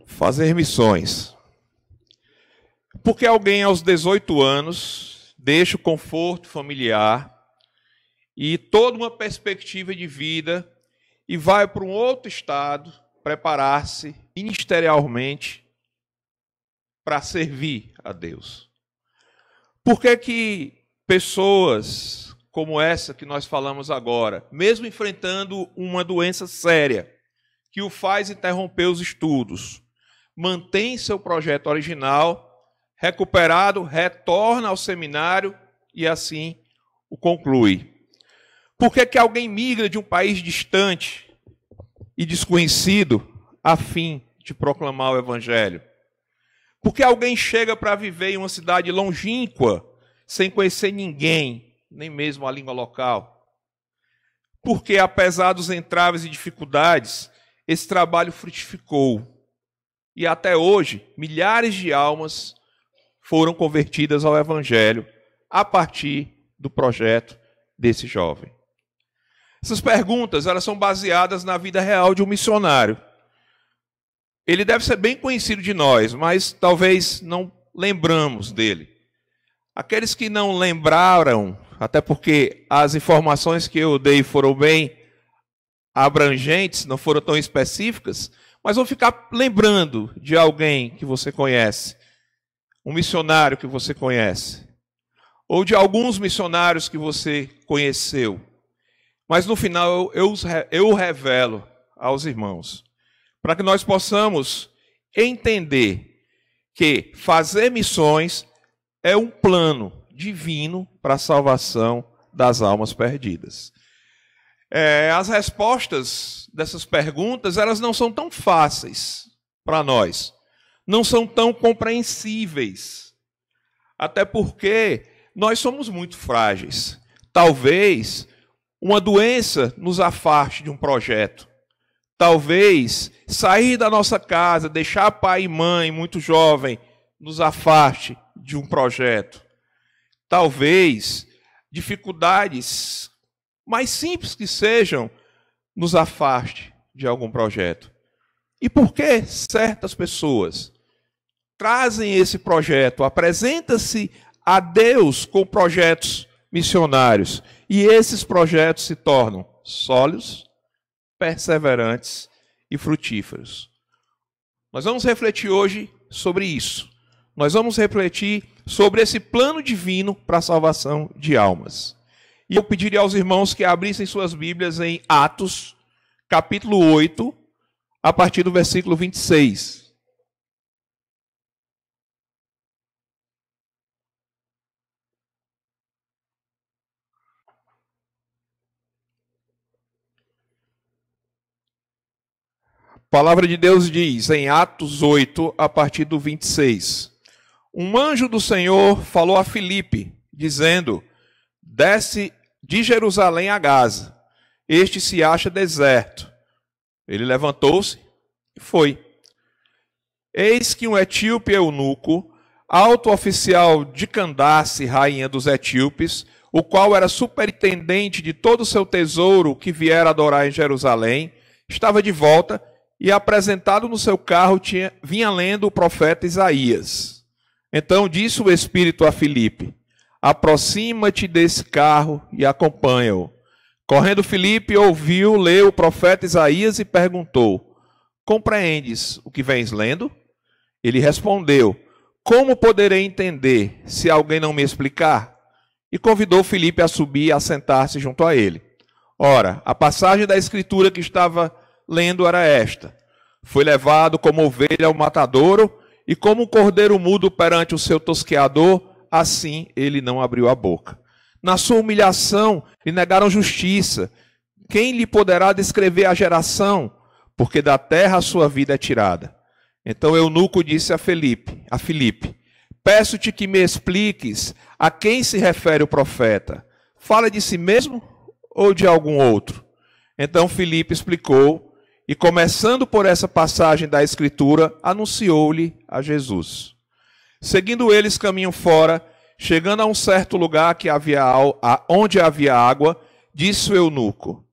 Fazer missões. Porque alguém aos 18 anos deixa o conforto familiar e toda uma perspectiva de vida e vai para um outro estado preparar-se ministerialmente para servir a Deus. Por que que pessoas como essa que nós falamos agora, mesmo enfrentando uma doença séria que o faz interromper os estudos, mantém seu projeto original, recuperado, retorna ao seminário e assim o conclui? Por que que alguém migra de um país distante e desconhecido a fim de proclamar o Evangelho? Por que alguém chega para viver em uma cidade longínqua, sem conhecer ninguém, nem mesmo a língua local? Porque, apesar dos entraves e dificuldades, esse trabalho frutificou. E até hoje, milhares de almas foram convertidas ao Evangelho a partir do projeto desse jovem. Essas perguntas, elas são baseadas na vida real de um missionário. Ele deve ser bem conhecido de nós, mas talvez não lembramos dele. Aqueles que não lembraram, até porque as informações que eu dei foram bem abrangentes, não foram tão específicas, mas vão ficar lembrando de alguém que você conhece, um missionário que você conhece, ou de alguns missionários que você conheceu. Mas no final eu revelo aos irmãos, para que nós possamos entender que fazer missões é um plano divino para a salvação das almas perdidas. As respostas dessas perguntas, elas não são tão fáceis para nós, não são tão compreensíveis, até porque nós somos muito frágeis. Talvez uma doença nos afaste de um projeto. Talvez sair da nossa casa, deixar pai e mãe muito jovem, nos afaste de um projeto. Talvez dificuldades mais simples que sejam, nos afaste de algum projeto. E por que certas pessoas trazem esse projeto, apresentam-se a Deus com projetos missionários, e esses projetos se tornam sólidos, perseverantes e frutíferos? Nós vamos refletir hoje sobre isso. Nós vamos refletir sobre esse plano divino para a salvação de almas. E eu pediria aos irmãos que abrissem suas Bíblias em Atos, capítulo 8, a partir do versículo 26. A palavra de Deus diz, em Atos 8, a partir do 26. Um anjo do Senhor falou a Filipe, dizendo: desce de Jerusalém a Gaza. Este se acha deserto. Ele levantou-se e foi. Eis que um etíope eunuco, alto oficial de Candace, rainha dos etíopes, o qual era superintendente de todo o seu tesouro que viera adorar em Jerusalém, estava de volta e, apresentado no seu carro, vinha lendo o profeta Isaías. Então disse o Espírito a Filipe: aproxima-te desse carro e acompanha-o. Correndo Filipe, ouviu ler o profeta Isaías e perguntou: compreendes o que vens lendo? Ele respondeu: como poderei entender se alguém não me explicar? E convidou Filipe a subir e a sentar-se junto a ele. Ora, a passagem da escritura que estava lendo era esta: foi levado como ovelha ao matadouro, e como um cordeiro mudo perante o seu tosqueador, assim ele não abriu a boca. Na sua humilhação lhe negaram justiça. Quem lhe poderá descrever a geração? Porque da terra a sua vida é tirada. Então o eunuco disse a Filipe: peço-te que me expliques a quem se refere o profeta. Fala de si mesmo ou de algum outro? Então Filipe explicou, e começando por essa passagem da Escritura, anunciou-lhe a Jesus. Seguindo eles caminho fora, chegando a um certo lugar onde havia água, disse o eunuco: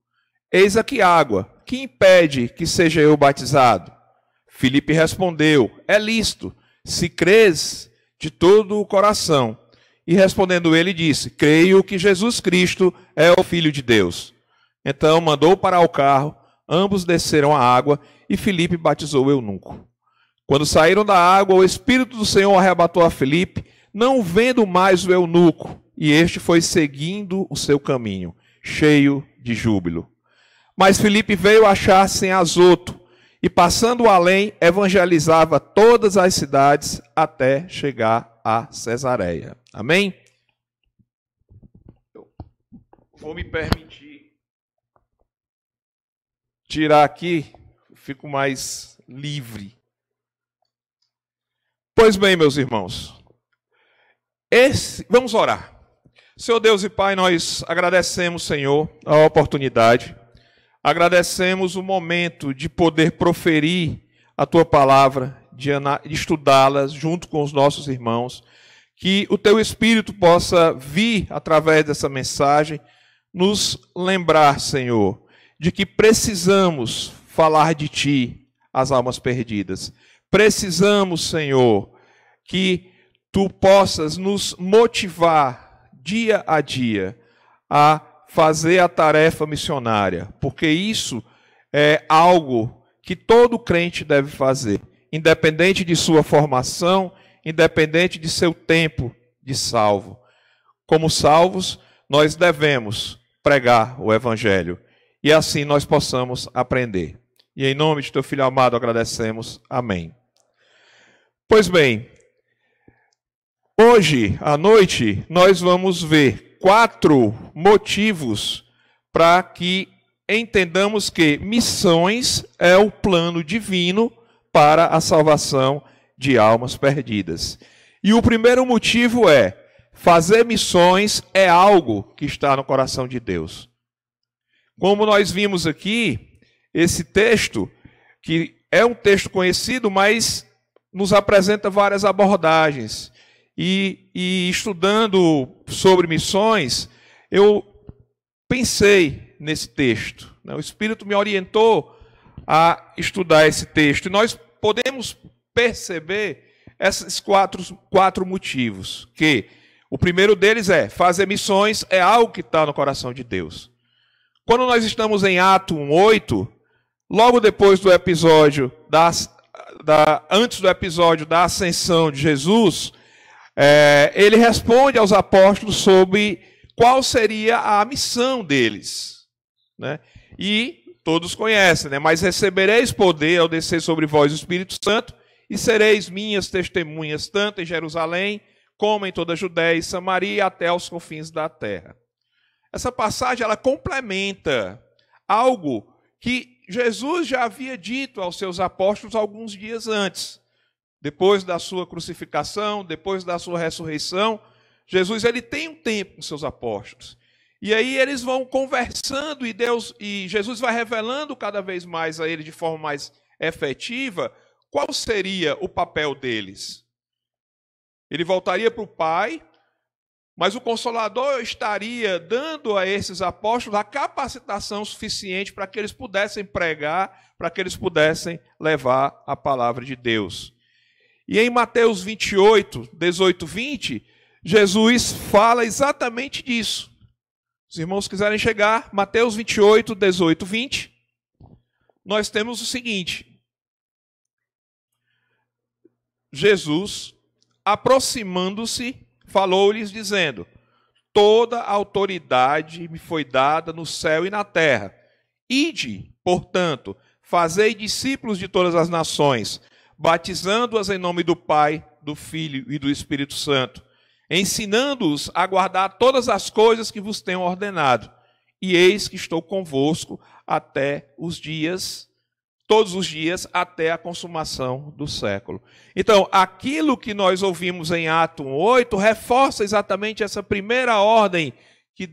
eis aqui água, que impede que seja eu batizado? Filipe respondeu: é lícito, se crês de todo o coração. E respondendo ele, disse: creio que Jesus Cristo é o Filho de Deus. Então mandou parar o carro, ambos desceram a água e Filipe batizou o eunuco. Quando saíram da água, o Espírito do Senhor arrebatou a Filipe, não vendo mais o eunuco, e este foi seguindo o seu caminho, cheio de júbilo. Mas Filipe veio achar-se em Azoto, e passando além, evangelizava todas as cidades até chegar a Cesareia. Amém? Eu vou me permitir tirar aqui, fico mais livre. Pois bem, meus irmãos, vamos orar. Senhor Deus e Pai, nós agradecemos, Senhor, a oportunidade, agradecemos o momento de poder proferir a Tua palavra, de estudá-la junto com os nossos irmãos, que o Teu Espírito possa vir, através dessa mensagem, nos lembrar, Senhor, de que precisamos falar de Ti às almas perdidas. Precisamos, Senhor, que Tu possas nos motivar dia a dia a fazer a tarefa missionária, porque isso é algo que todo crente deve fazer, independente de sua formação, independente de seu tempo de salvo. Como salvos, nós devemos pregar o Evangelho, e assim nós possamos aprender. E em nome de Teu Filho amado agradecemos. Amém. Pois bem, hoje à noite nós vamos ver 4 motivos para que entendamos que missões é o plano divino para a salvação de almas perdidas. E o primeiro motivo é: fazer missões é algo que está no coração de Deus. Como nós vimos aqui, esse texto, que é um texto conhecido, mas nos apresenta várias abordagens. E estudando sobre missões, eu pensei nesse texto. O Espírito me orientou a estudar esse texto. E nós podemos perceber esses quatro motivos. Que o primeiro deles é: fazer missões é algo que está no coração de Deus. Quando nós estamos em Atos 1:8, logo depois do episódio, antes do episódio da ascensão de Jesus, ele responde aos apóstolos sobre qual seria a missão deles, né? E todos conhecem, né? Mas recebereis poder ao descer sobre vós o Espírito Santo, e sereis minhas testemunhas, tanto em Jerusalém, como em toda a Judéia e Samaria, até aos confins da terra. Essa passagem, ela complementa algo que Jesus já havia dito aos seus apóstolos alguns dias antes. Depois da sua crucificação, depois da sua ressurreição, Jesus ele tem um tempo com seus apóstolos. E aí eles vão conversando e Jesus vai revelando cada vez mais a eles de forma mais efetiva qual seria o papel deles. Ele voltaria para o Pai, mas o Consolador estaria dando a esses apóstolos a capacitação suficiente para que eles pudessem pregar, para que eles pudessem levar a palavra de Deus. E em Mateus 28, 18, 20, Jesus fala exatamente disso. Se os irmãos quiserem chegar, Mateus 28, 18, 20, nós temos o seguinte: Jesus, aproximando-se, falou-lhes dizendo: toda a autoridade me foi dada no céu e na terra. Ide, portanto, fazei discípulos de todas as nações, batizando-as em nome do Pai, do Filho e do Espírito Santo, ensinando-os a guardar todas as coisas que vos tenho ordenado. E eis que estou convosco até todos os dias, até a consumação do século. Então, aquilo que nós ouvimos em Atos 1:8 reforça exatamente essa primeira ordem que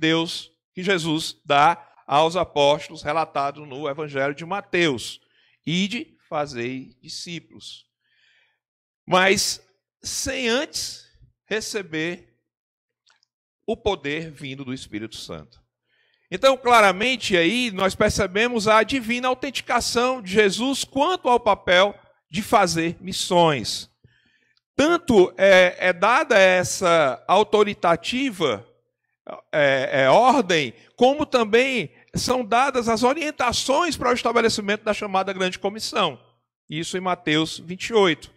Jesus dá aos apóstolos, relatado no Evangelho de Mateus: ide, fazei discípulos. Mas sem antes receber o poder vindo do Espírito Santo. Então, claramente aí nós percebemos a divina autenticação de Jesus quanto ao papel de fazer missões. Tanto é dada essa autoritativa ordem, como também são dadas as orientações para o estabelecimento da chamada Grande Comissão. Isso em Mateus 28.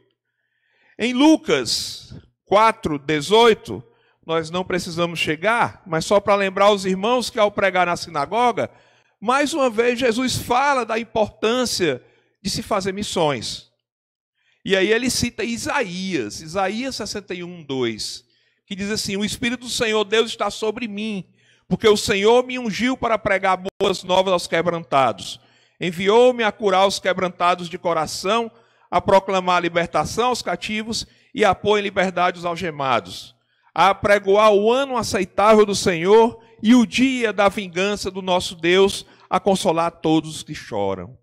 Em Lucas 4:18, nós não precisamos chegar, mas só para lembrar os irmãos que ao pregar na sinagoga, mais uma vez Jesus fala da importância de se fazer missões. E aí ele cita Isaías 61:2, que diz assim: o Espírito do Senhor Deus está sobre mim, porque o Senhor me ungiu para pregar boas novas aos quebrantados. Enviou-me a curar os quebrantados de coração, a proclamar a libertação aos cativos e a pôr em liberdade os algemados, a apregoar o ano aceitável do Senhor e o dia da vingança do nosso Deus, a consolar todos os que choram.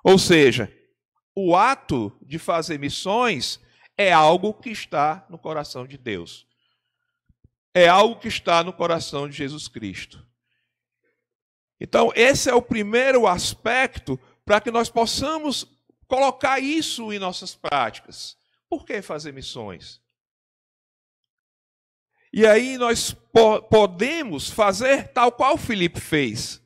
Ou seja, o ato de fazer missões é algo que está no coração de Deus. É algo que está no coração de Jesus Cristo. Então, esse é o primeiro aspecto para que nós possamos colocar isso em nossas práticas. Por que fazer missões? E aí nós podemos fazer tal qual Filipe fez.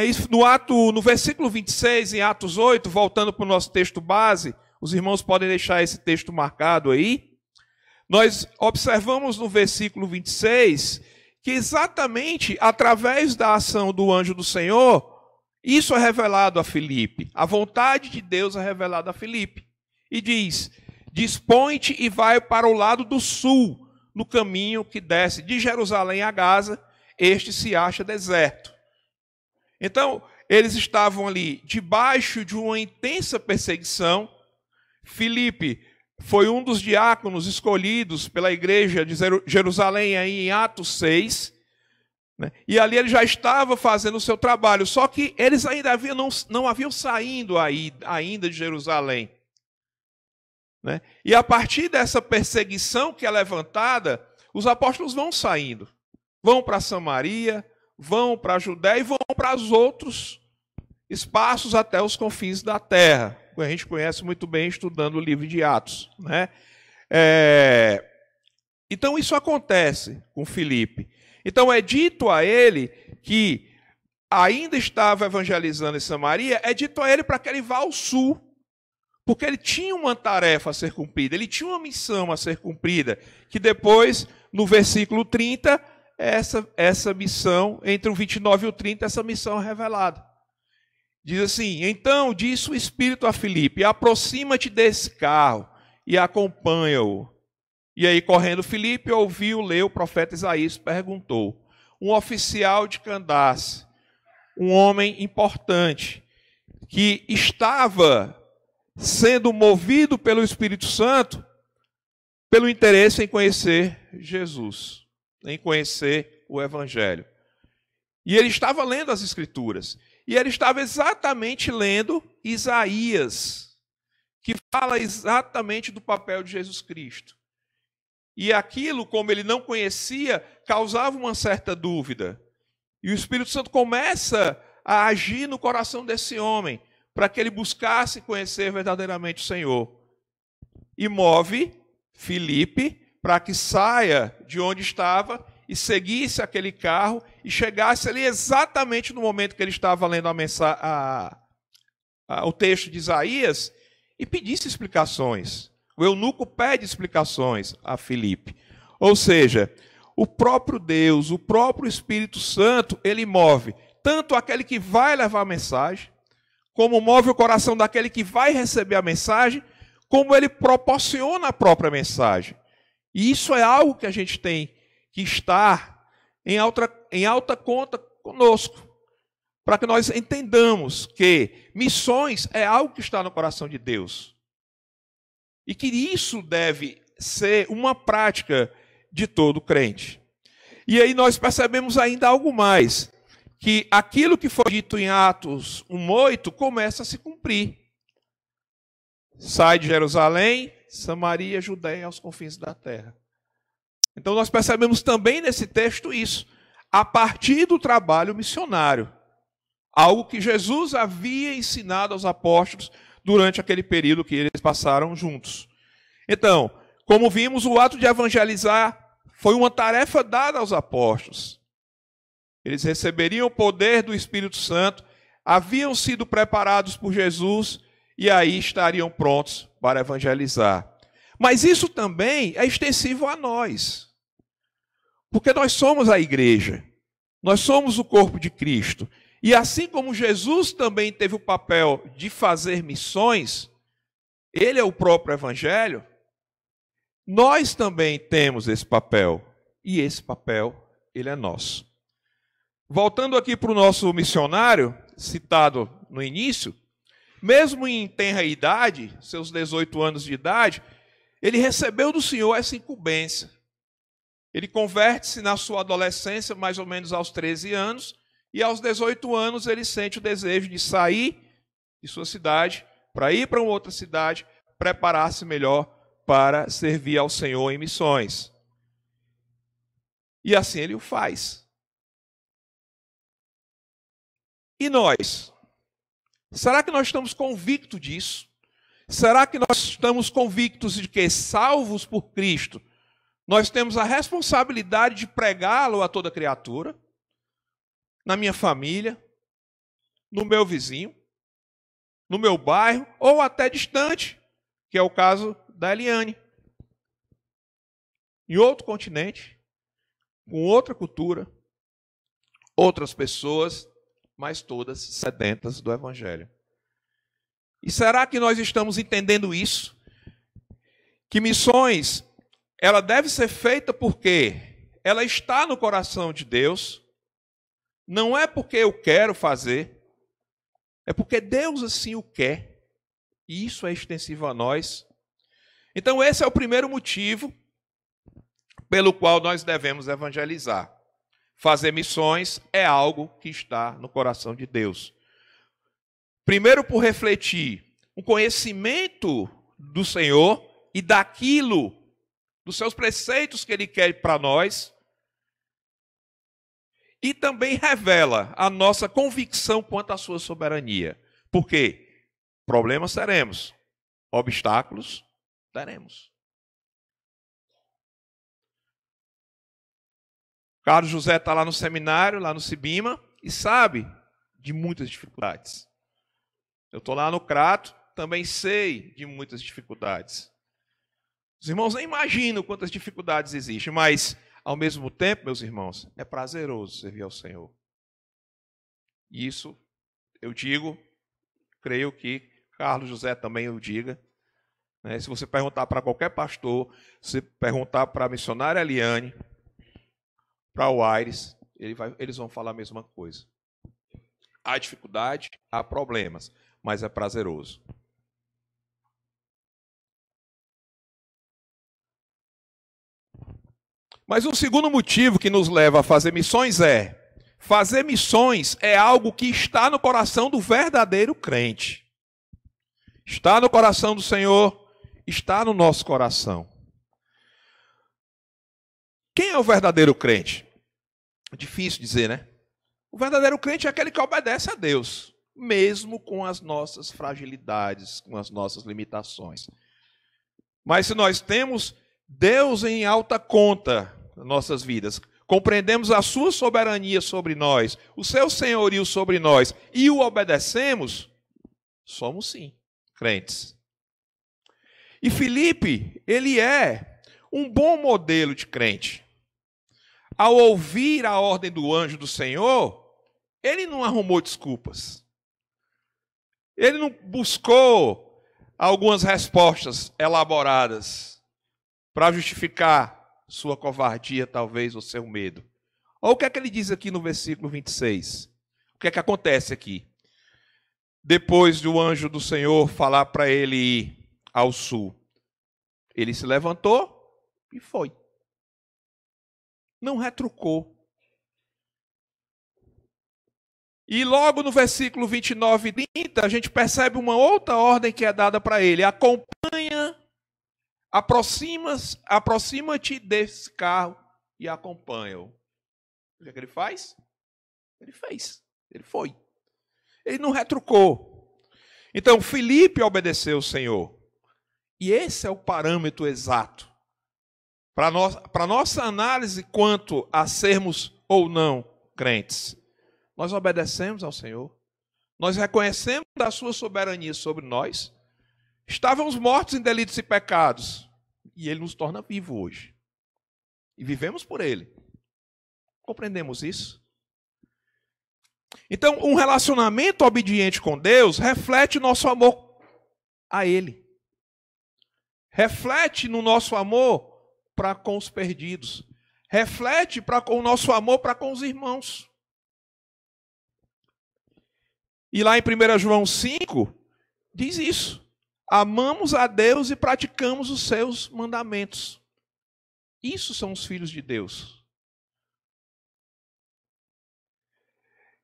Isso no versículo 26, em Atos 8, voltando para o nosso texto base, os irmãos podem deixar esse texto marcado aí. Nós observamos no versículo 26 que exatamente através da ação do anjo do Senhor, isso é revelado a Filipe. A vontade de Deus é revelada a Filipe. E diz: dispõe-te e vai para o lado do sul, no caminho que desce de Jerusalém a Gaza, este se acha deserto. Então, eles estavam ali debaixo de uma intensa perseguição. Filipe foi um dos diáconos escolhidos pela igreja de Jerusalém aí em Atos 6. E ali ele já estava fazendo o seu trabalho, só que eles ainda não haviam saído ainda de Jerusalém. E a partir dessa perseguição que é levantada, os apóstolos vão saindo. Vão para Samaria, vão para a Judéia e vão para os outros espaços até os confins da terra. A gente conhece muito bem estudando o livro de Atos. Então isso acontece com Filipe. Então é dito a ele que ainda estava evangelizando em Samaria, é dito a ele para que ele vá ao sul, porque ele tinha uma tarefa a ser cumprida, ele tinha uma missão a ser cumprida, que depois, no versículo 30, essa missão, entre o 29 e o 30, essa missão é revelada. Diz assim: então disse o Espírito a Filipe: aproxima-te desse carro e acompanha-o. E aí, correndo Filipe, ouviu ler o profeta Isaías, perguntou. Um oficial de Candace, um homem importante, que estava sendo movido pelo Espírito Santo, pelo interesse em conhecer Jesus, em conhecer o Evangelho. E ele estava lendo as Escrituras. E ele estava exatamente lendo Isaías, que fala exatamente do papel de Jesus Cristo. E aquilo, como ele não conhecia, causava uma certa dúvida. E o Espírito Santo começa a agir no coração desse homem, para que ele buscasse conhecer verdadeiramente o Senhor. E move Filipe para que saia de onde estava e seguisse aquele carro e chegasse ali exatamente no momento que ele estava lendo o texto de Isaías e pedisse explicações. O eunuco pede explicações a Filipe. Ou seja, o próprio Deus, o próprio Espírito Santo, ele move tanto aquele que vai levar a mensagem, como move o coração daquele que vai receber a mensagem, como ele proporciona a própria mensagem. E isso é algo que a gente tem que estar em alta conta conosco, para que nós entendamos que missões é algo que está no coração de Deus. E que isso deve ser uma prática de todo crente. E aí nós percebemos ainda algo mais, que aquilo que foi dito em Atos 1:8 começa a se cumprir. Sai de Jerusalém, Samaria, Judéia, aos confins da terra. Então nós percebemos também nesse texto isso, a partir do trabalho missionário. Algo que Jesus havia ensinado aos apóstolos durante aquele período que eles passaram juntos. Então, como vimos, o ato de evangelizar foi uma tarefa dada aos apóstolos. Eles receberiam o poder do Espírito Santo, haviam sido preparados por Jesus e aí estariam prontos para evangelizar. Mas isso também é extensivo a nós, porque nós somos a igreja, nós somos o corpo de Cristo. E assim como Jesus também teve o papel de fazer missões, ele é o próprio evangelho, nós também temos esse papel, e esse papel, ele é nosso. Voltando aqui para o nosso missionário, citado no início, mesmo em tenra idade, seus 18 anos de idade, ele recebeu do Senhor essa incumbência. Ele converte-se na sua adolescência, mais ou menos aos 13 anos, e aos 18 anos ele sente o desejo de sair de sua cidade, para ir para uma outra cidade, preparar-se melhor para servir ao Senhor em missões. E assim ele o faz. E nós? Será que nós estamos convictos disso? Será que nós estamos convictos de que, salvos por Cristo, nós temos a responsabilidade de pregá-lo a toda criatura? Na minha família, no meu vizinho, no meu bairro, ou até distante, que é o caso da Eliane. Em outro continente, com outra cultura, outras pessoas, mas todas sedentas do Evangelho. E será que nós estamos entendendo isso? Que missões, ela deve ser feita porque ela está no coração de Deus, não é porque eu quero fazer, é porque Deus assim o quer, e isso é extensivo a nós. Então esse é o primeiro motivo pelo qual nós devemos evangelizar. Fazer missões é algo que está no coração de Deus. Primeiro, por refletir o conhecimento do Senhor e daquilo, dos seus preceitos que Ele quer para nós. E também revela a nossa convicção quanto à sua soberania. Por quê? Problemas teremos, obstáculos teremos. Carlos José está lá no seminário, lá no Cibima, e sabe de muitas dificuldades. Eu estou lá no Crato, também sei de muitas dificuldades. Os irmãos nem imaginam quantas dificuldades existem, mas, ao mesmo tempo, meus irmãos, é prazeroso servir ao Senhor. E isso, eu digo, creio que Carlos José também o diga. Né? Se você perguntar para qualquer pastor, se perguntar para a missionária Eliane, para o Aires, eles vão falar a mesma coisa. Há dificuldade, há problemas, mas é prazeroso. Mas um segundo motivo que nos leva a fazer missões fazer missões é algo que está no coração do verdadeiro crente. Está no coração do Senhor, está no nosso coração. Quem é o verdadeiro crente? Difícil dizer, né? O verdadeiro crente é aquele que obedece a Deus, mesmo com as nossas fragilidades, com as nossas limitações. Mas se nós temos Deus em alta conta nas nossas vidas, compreendemos a sua soberania sobre nós, o seu senhorio sobre nós e o obedecemos, somos sim crentes. E Filipe, ele é um bom modelo de crente. Ao ouvir a ordem do anjo do Senhor, ele não arrumou desculpas. Ele não buscou algumas respostas elaboradas para justificar sua covardia, talvez, ou seu medo. Olha o que é que ele diz aqui no versículo 26. O que é que acontece aqui? Depois do anjo do Senhor falar para ele ir ao sul, ele se levantou e foi. Não retrucou. E logo no versículo 29 e 30, a gente percebe uma outra ordem que é dada para ele. Acompanha, aproxima-te desse carro e acompanha-o. O que é que ele faz? Ele fez. Ele foi. Ele não retrucou. Então, Filipe obedeceu o Senhor. E esse é o parâmetro exato para nossa análise quanto a sermos ou não crentes. Nós obedecemos ao Senhor. Nós reconhecemos a sua soberania sobre nós. Estávamos mortos em delitos e pecados. E Ele nos torna vivo hoje. E vivemos por Ele. Compreendemos isso? Então, um relacionamento obediente com Deus reflete o nosso amor a Ele. Reflete no nosso amor para com os perdidos. Reflete o nosso amor para com os irmãos. E lá em 1 João 5, diz isso. Amamos a Deus e praticamos os seus mandamentos. Isso são os filhos de Deus.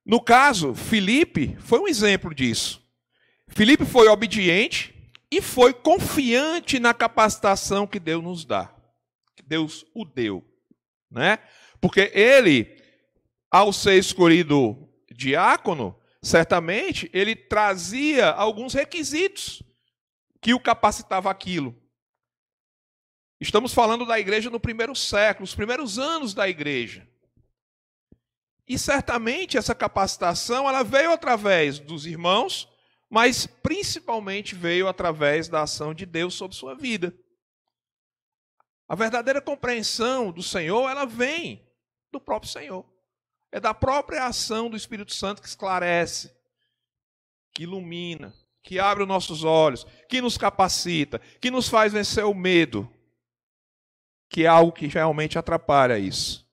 No caso, Filipe foi um exemplo disso. Filipe foi obediente e foi confiante na capacitação que Deus nos dá. Que Deus o deu. Né? Porque ele, ao ser escolhido diácono, certamente ele trazia alguns requisitos que o capacitava aquilo. Estamos falando da igreja no primeiro século, os primeiros anos da igreja. E certamente essa capacitação ela veio através dos irmãos, mas principalmente veio através da ação de Deus sobre sua vida. A verdadeira compreensão do Senhor, ela vem do próprio Senhor. É da própria ação do Espírito Santo que esclarece, que ilumina, que abre os nossos olhos, que nos capacita, que nos faz vencer o medo, que é algo que realmente atrapalha isso.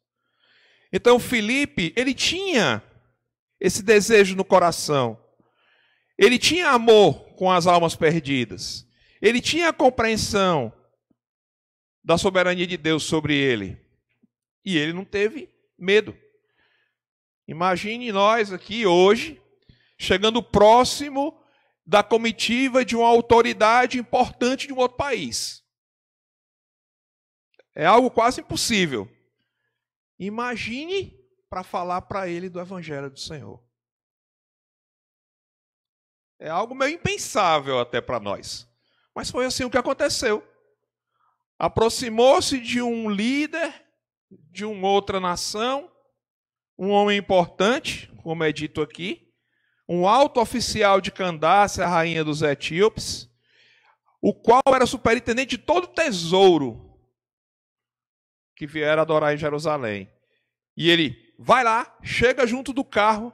Então, Filipe, ele tinha esse desejo no coração. Ele tinha amor com as almas perdidas. Ele tinha a compreensão da soberania de Deus sobre ele. E ele não teve medo. Imagine nós aqui hoje, chegando próximo da comitiva de uma autoridade importante de um outro país. É algo quase impossível. Imagine para falar para ele do Evangelho do Senhor. É algo meio impensável até para nós. Mas foi assim o que aconteceu. Aproximou-se de um líder de uma outra nação, um homem importante, como é dito aqui, um alto oficial de Candace, a rainha dos etíopes, o qual era superintendente de todo o tesouro que vieram adorar em Jerusalém. E ele vai lá, chega junto do carro,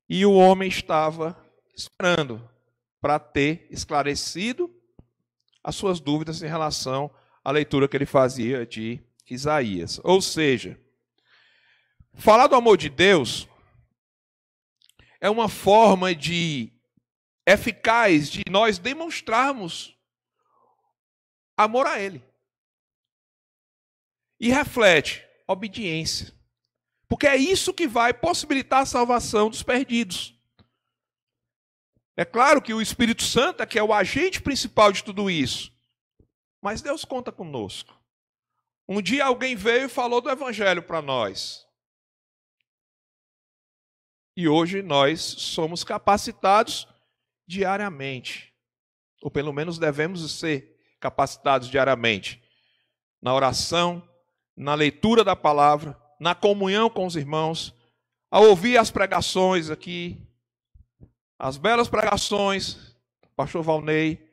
e o homem estava esperando para ter esclarecido as suas dúvidas em relação à leitura que ele fazia de Isaías. Ou seja, falar do amor de Deus é uma forma eficaz de nós demonstrarmos amor a Ele. E reflete obediência. Porque é isso que vai possibilitar a salvação dos perdidos. É claro que o Espírito Santo é que é o agente principal de tudo isso. Mas Deus conta conosco. Um dia alguém veio e falou do Evangelho para nós. E hoje nós somos capacitados diariamente. Ou pelo menos devemos ser capacitados diariamente. Na oração, na leitura da palavra, na comunhão com os irmãos, ao ouvir as pregações aqui, as belas pregações do pastor Valnei,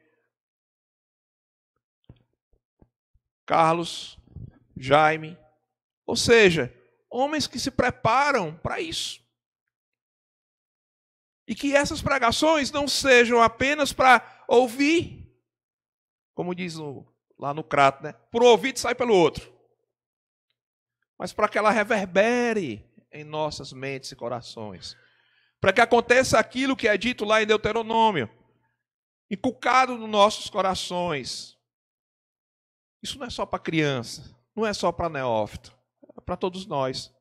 Carlos, Jaime, ou seja, homens que se preparam para isso. E que essas pregações não sejam apenas para ouvir, como diz lá no Crato, né? Por um ouvido sai pelo outro. Mas para que ela reverbere em nossas mentes e corações. Para que aconteça aquilo que é dito lá em Deuteronômio, inculcado nos nossos corações. Isso não é só para criança, não é só para neófito, é para todos nós,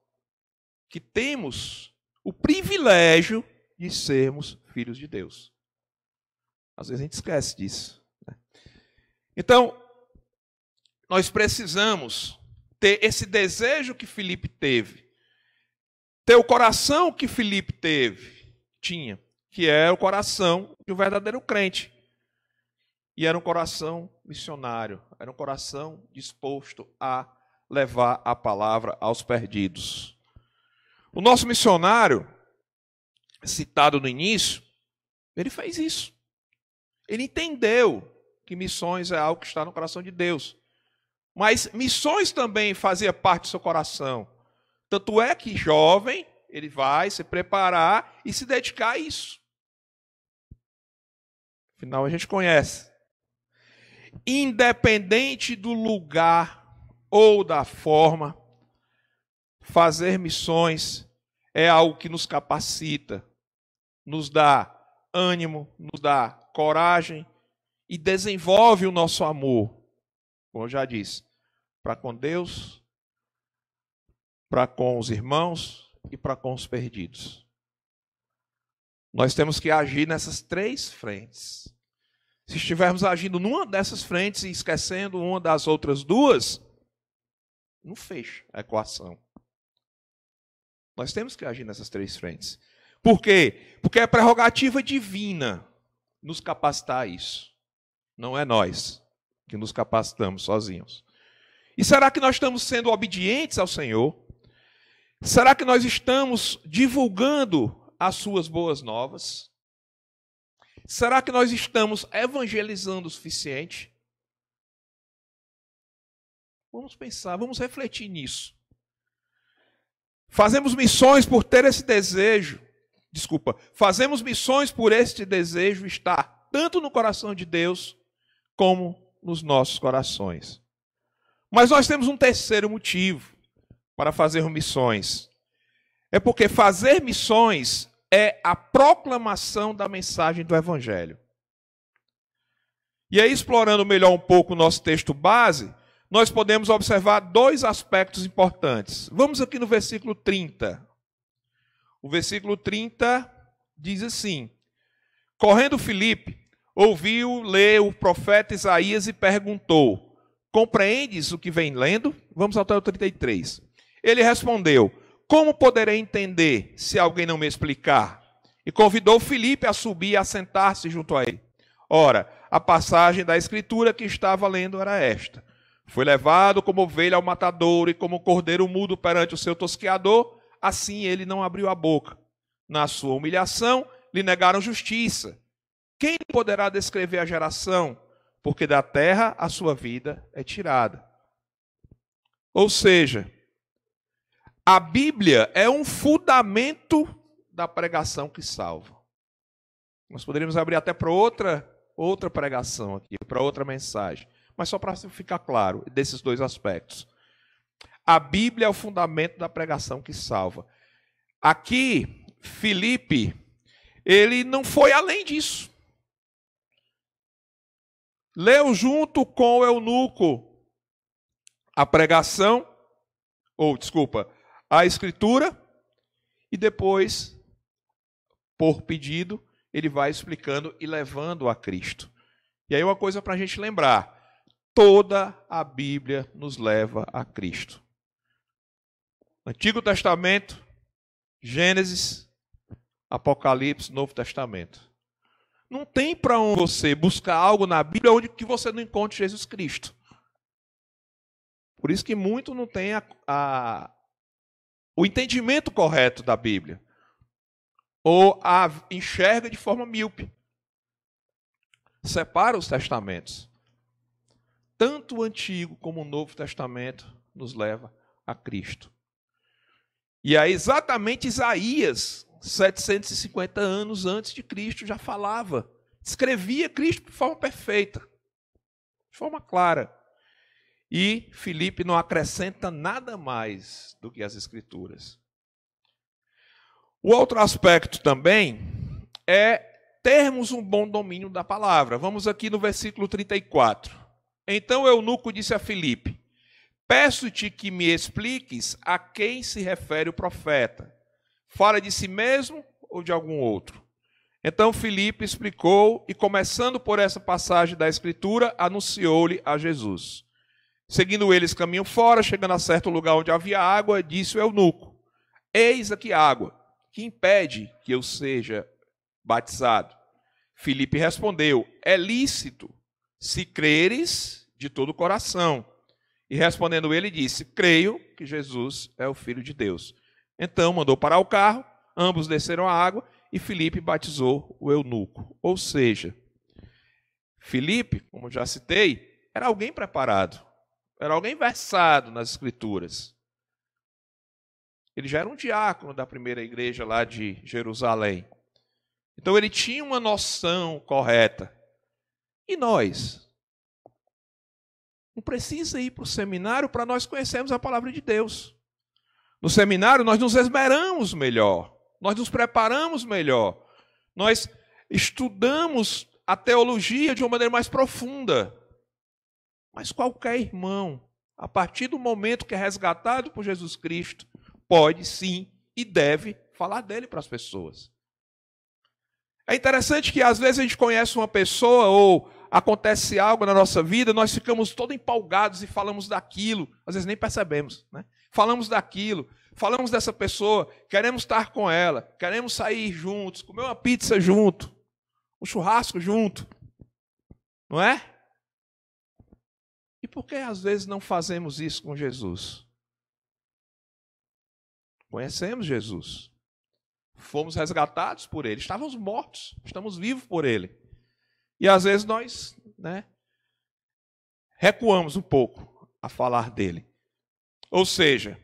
que temos o privilégio de sermos filhos de Deus. Às vezes a gente esquece disso. Né? Então, nós precisamos ter esse desejo que Filipe teve, ter o coração que Filipe tinha, que é o coração de um verdadeiro crente. E era um coração missionário, era um coração disposto a levar a palavra aos perdidos. O nosso missionário, citado no início, ele fez isso. Ele entendeu que missões é algo que está no coração de Deus. Mas missões também fazia parte do seu coração. Tanto é que jovem, ele vai se preparar e se dedicar a isso. Afinal, a gente conhece. Independente do lugar ou da forma, fazer missões é algo que nos capacita, nos dá ânimo, nos dá coragem e desenvolve o nosso amor, como eu já disse, para com Deus, para com os irmãos e para com os perdidos. Nós temos que agir nessas três frentes. Se estivermos agindo numa dessas frentes e esquecendo uma das outras duas, não fecha a equação. Nós temos que agir nessas três frentes. Por quê? Porque é prerrogativa divina nos capacitar a isso. Não é nós que nos capacitamos sozinhos. E será que nós estamos sendo obedientes ao Senhor? Será que nós estamos divulgando as suas boas novas? Será que nós estamos evangelizando o suficiente? Vamos pensar, vamos refletir nisso. Fazemos missões por ter esse desejo. Fazemos missões por este desejo estar tanto no coração de Deus como nos nossos corações. Mas nós temos um terceiro motivo para fazer missões. É porque fazer missões é a proclamação da mensagem do Evangelho. E aí, explorando melhor um pouco o nosso texto base, nós podemos observar dois aspectos importantes. Vamos aqui no versículo 30. O versículo 30 diz assim: correndo Filipe, ouviu ler o profeta Isaías e perguntou: compreendes o que vem lendo? Vamos até o 33. Ele respondeu: como poderei entender se alguém não me explicar? E convidou Filipe a subir e a sentar-se junto a ele. Ora, a passagem da Escritura que estava lendo era esta: foi levado como ovelha ao matadouro e como cordeiro mudo perante o seu tosqueador, assim ele não abriu a boca. Na sua humilhação, lhe negaram justiça. Quem poderá descrever a geração? Porque da terra a sua vida é tirada. Ou seja, a Bíblia é um fundamento da pregação que salva. Nós poderíamos abrir até para outra pregação aqui, para outra mensagem. Mas só para ficar claro desses dois aspectos. A Bíblia é o fundamento da pregação que salva. Aqui, Filipe, ele não foi além disso. Leu junto com o eunuco a Escritura, e depois, por pedido, ele vai explicando e levando a Cristo. E aí uma coisa para a gente lembrar: toda a Bíblia nos leva a Cristo. Antigo Testamento, Gênesis, Apocalipse, Novo Testamento. Não tem para onde você buscar algo na Bíblia onde que você não encontre Jesus Cristo. Por isso que muito não tem o entendimento correto da Bíblia. Ou a enxerga de forma míope. Separa os testamentos. Tanto o Antigo como o Novo Testamento nos leva a Cristo. E aí exatamente Isaías, 750 anos antes de Cristo, já falava, escrevia Cristo de forma perfeita, de forma clara. E Filipe não acrescenta nada mais do que as Escrituras. O outro aspecto também é termos um bom domínio da palavra. Vamos aqui no versículo 34. Então o eunuco disse a Filipe: peço-te que me expliques a quem se refere o profeta. Fala de si mesmo ou de algum outro? Então Filipe explicou e, começando por essa passagem da Escritura, anunciou-lhe a Jesus. Seguindo eles caminho fora, chegando a certo lugar onde havia água, disse o eunuco: eis aqui água, que impede que eu seja batizado? Filipe respondeu: é lícito, se creres de todo o coração. E respondendo ele, disse: creio que Jesus é o Filho de Deus. Então mandou parar o carro, ambos desceram a água e Filipe batizou o eunuco. Ou seja, Filipe, como já citei, era alguém preparado, era alguém versado nas Escrituras. Ele já era um diácono da primeira igreja lá de Jerusalém. Então ele tinha uma noção correta. E nós? Não precisa ir para o seminário para nós conhecermos a palavra de Deus. No seminário nós nos esmeramos melhor, nós nos preparamos melhor, nós estudamos a teologia de uma maneira mais profunda. Mas qualquer irmão, a partir do momento que é resgatado por Jesus Cristo, pode sim e deve falar dele para as pessoas. É interessante que às vezes a gente conhece uma pessoa ou acontece algo na nossa vida, nós ficamos todos empolgados e falamos daquilo, às vezes nem percebemos, né? Falamos daquilo, falamos dessa pessoa, queremos estar com ela, queremos sair juntos, comer uma pizza junto, um churrasco junto, não é? E por que às vezes não fazemos isso com Jesus? Conhecemos Jesus, fomos resgatados por Ele, estávamos mortos, estamos vivos por Ele. E às vezes nós, recuamos um pouco a falar dele. Ou seja,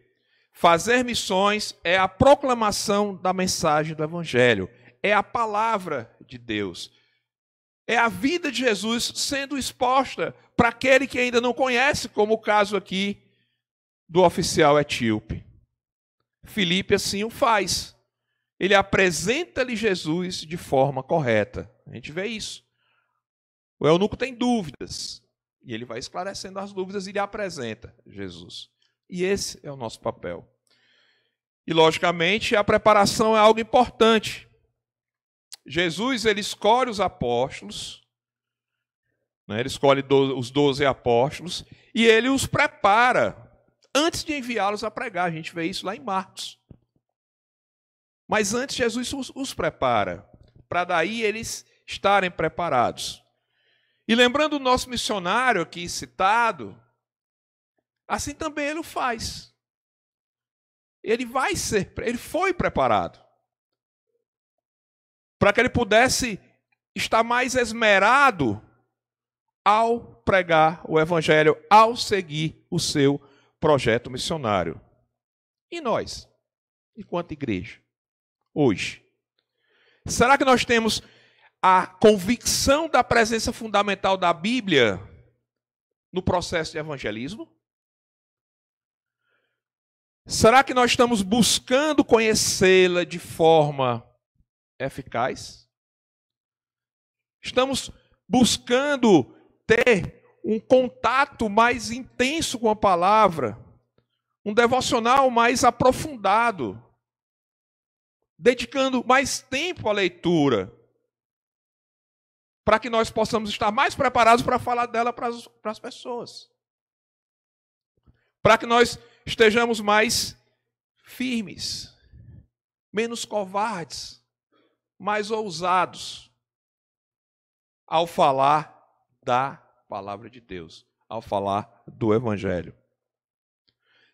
fazer missões é a proclamação da mensagem do Evangelho, é a palavra de Deus, é a vida de Jesus sendo exposta para aquele que ainda não conhece, como o caso aqui do oficial etíope. Filipe assim o faz. Ele apresenta-lhe Jesus de forma correta. A gente vê isso. O eunuco tem dúvidas, e ele vai esclarecendo as dúvidas e lhe apresenta Jesus. E esse é o nosso papel. E, logicamente, a preparação é algo importante. Jesus, ele escolhe os apóstolos, ele escolhe os 12 apóstolos, e ele os prepara antes de enviá-los a pregar. A gente vê isso lá em Marcos. Mas antes, Jesus os prepara, para daí eles estarem preparados. E lembrando o nosso missionário aqui citado, assim também ele o faz. Ele foi preparado para que ele pudesse estar mais esmerado ao pregar o Evangelho, ao seguir o seu projeto missionário. E nós, enquanto igreja, hoje, será que nós temos a convicção da presença fundamental da Bíblia no processo de evangelismo? Será que nós estamos buscando conhecê-la de forma eficaz? Estamos buscando ter um contato mais intenso com a palavra, um devocional mais aprofundado, dedicando mais tempo à leitura, para que nós possamos estar mais preparados para falar dela para as pessoas. Para que nós estejamos mais firmes, menos covardes, mais ousados ao falar da palavra de Deus, ao falar do Evangelho.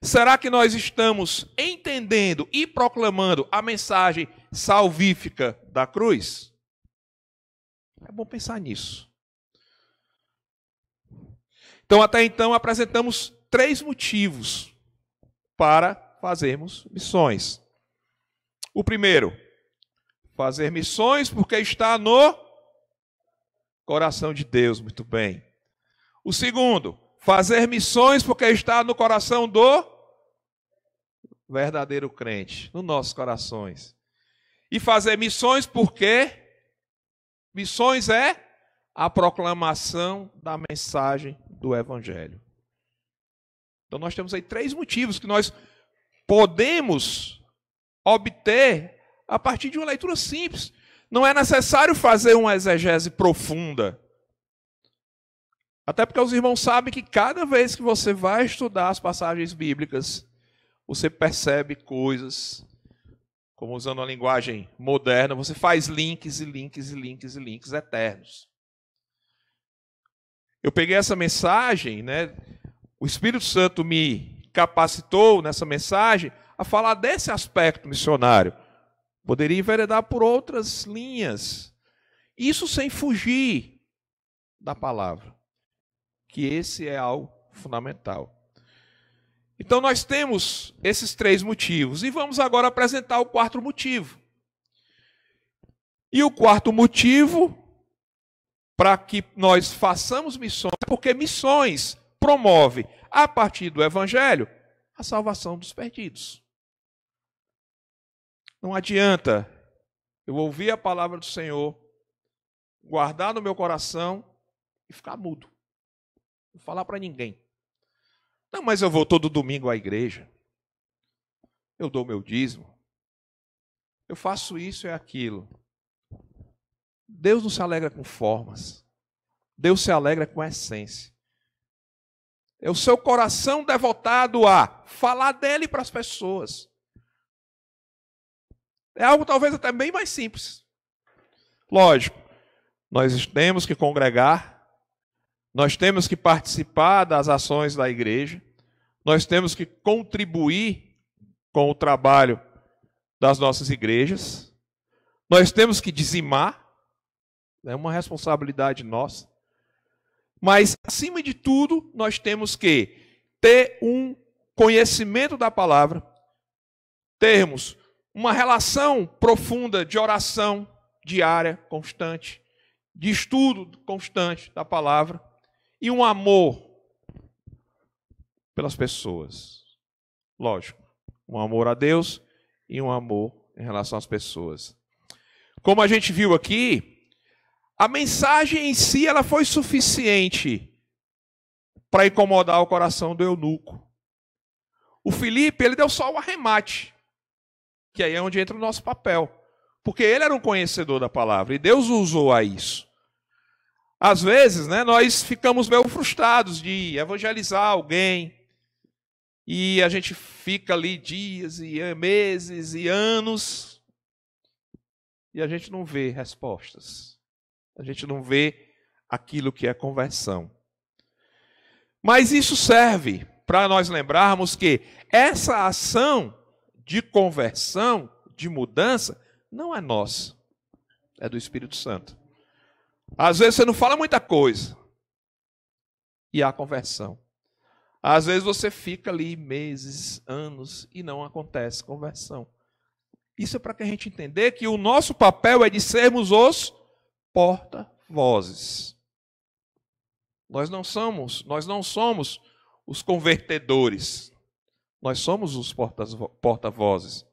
Será que nós estamos entendendo e proclamando a mensagem salvífica da cruz? É bom pensar nisso. Então, até então, apresentamos 3 motivos para fazermos missões. O primeiro, fazer missões porque está no coração de Deus, muito bem. O segundo, fazer missões porque está no coração do verdadeiro crente, nos nossos corações. E fazer missões porque missões é a proclamação da mensagem do Evangelho. Então nós temos aí 3 motivos que nós podemos obter a partir de uma leitura simples. Não é necessário fazer uma exegese profunda. Até porque os irmãos sabem que cada vez que você vai estudar as passagens bíblicas, você percebe coisas como usando uma linguagem moderna, você faz links e links e links e links eternos. Eu peguei essa mensagem, né? O Espírito Santo me capacitou nessa mensagem a falar desse aspecto missionário. Poderia enveredar por outras linhas. Isso sem fugir da palavra. Que esse é algo fundamental. Então nós temos esses 3 motivos. E vamos agora apresentar o 4º motivo. E o 4º motivo para que nós façamos missões, porque missões promove, a partir do Evangelho, a salvação dos perdidos. Não adianta eu ouvir a palavra do Senhor, guardar no meu coração e ficar mudo. Não falar para ninguém. Não, mas eu vou todo domingo à igreja. Eu dou meu dízimo. Eu faço isso e aquilo. Deus não se alegra com formas. Deus se alegra com a essência. É o seu coração devotado a falar dele para as pessoas. É algo talvez até bem mais simples. Lógico, nós temos que congregar, nós temos que participar das ações da igreja, nós temos que contribuir com o trabalho das nossas igrejas, nós temos que dizimar, é uma responsabilidade nossa. Mas, acima de tudo, nós temos que ter um conhecimento da palavra, termos uma relação profunda de oração diária, constante, de estudo constante da palavra e um amor pelas pessoas. Lógico, um amor a Deus e um amor em relação às pessoas. Como a gente viu aqui, a mensagem em si ela foi suficiente para incomodar o coração do eunuco. O Filipe, ele deu só o arremate, que aí é onde entra o nosso papel, porque ele era um conhecedor da palavra e Deus o usou a isso. Às vezes, né, nós ficamos meio frustrados de evangelizar alguém e a gente fica ali dias e meses e anos e a gente não vê respostas. A gente não vê aquilo que é conversão. Mas isso serve para nós lembrarmos que essa ação de conversão, de mudança, não é nossa. É do Espírito Santo. Às vezes você não fala muita coisa e há conversão. Às vezes você fica ali meses, anos e não acontece conversão. Isso é para que a gente entender que o nosso papel é de sermos os porta-vozes. Nós não somos os convertedores. Nós somos os porta-vozes.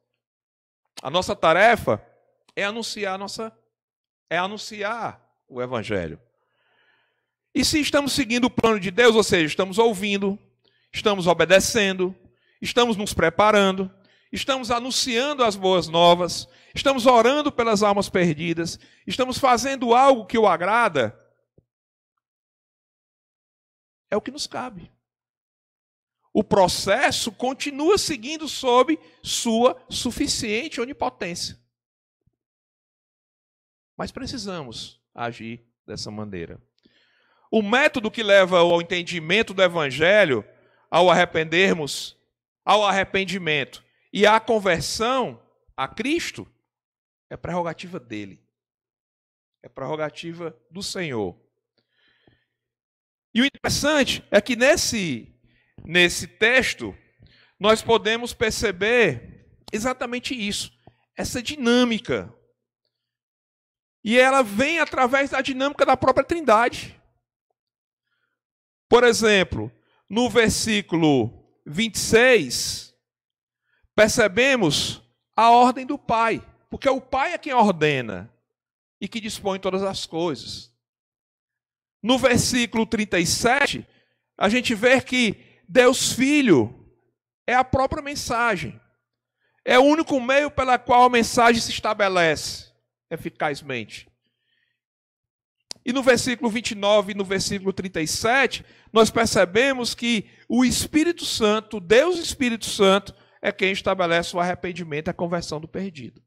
A nossa tarefa é anunciar o Evangelho. E se estamos seguindo o plano de Deus, ou seja, estamos ouvindo, estamos obedecendo, estamos nos preparando, estamos anunciando as boas novas, estamos orando pelas almas perdidas, estamos fazendo algo que o agrada, é o que nos cabe. O processo continua seguindo sob sua suficiente onipotência. Mas precisamos agir dessa maneira. O método que leva ao entendimento do Evangelho, ao arrependimento e à conversão a Cristo, é prerrogativa dele. É prerrogativa do Senhor. E o interessante é que nesse texto nós podemos perceber exatamente isso, essa dinâmica. E ela vem através da dinâmica da própria Trindade. Por exemplo, no versículo 26, percebemos a ordem do Pai, porque o Pai é quem ordena e que dispõe todas as coisas. No versículo 37, a gente vê que Deus Filho é a própria mensagem. É o único meio pela qual a mensagem se estabelece eficazmente. E no versículo 29 e no versículo 37, nós percebemos que o Espírito Santo, Deus Espírito Santo, é quem estabelece o arrependimento e a conversão do perdido.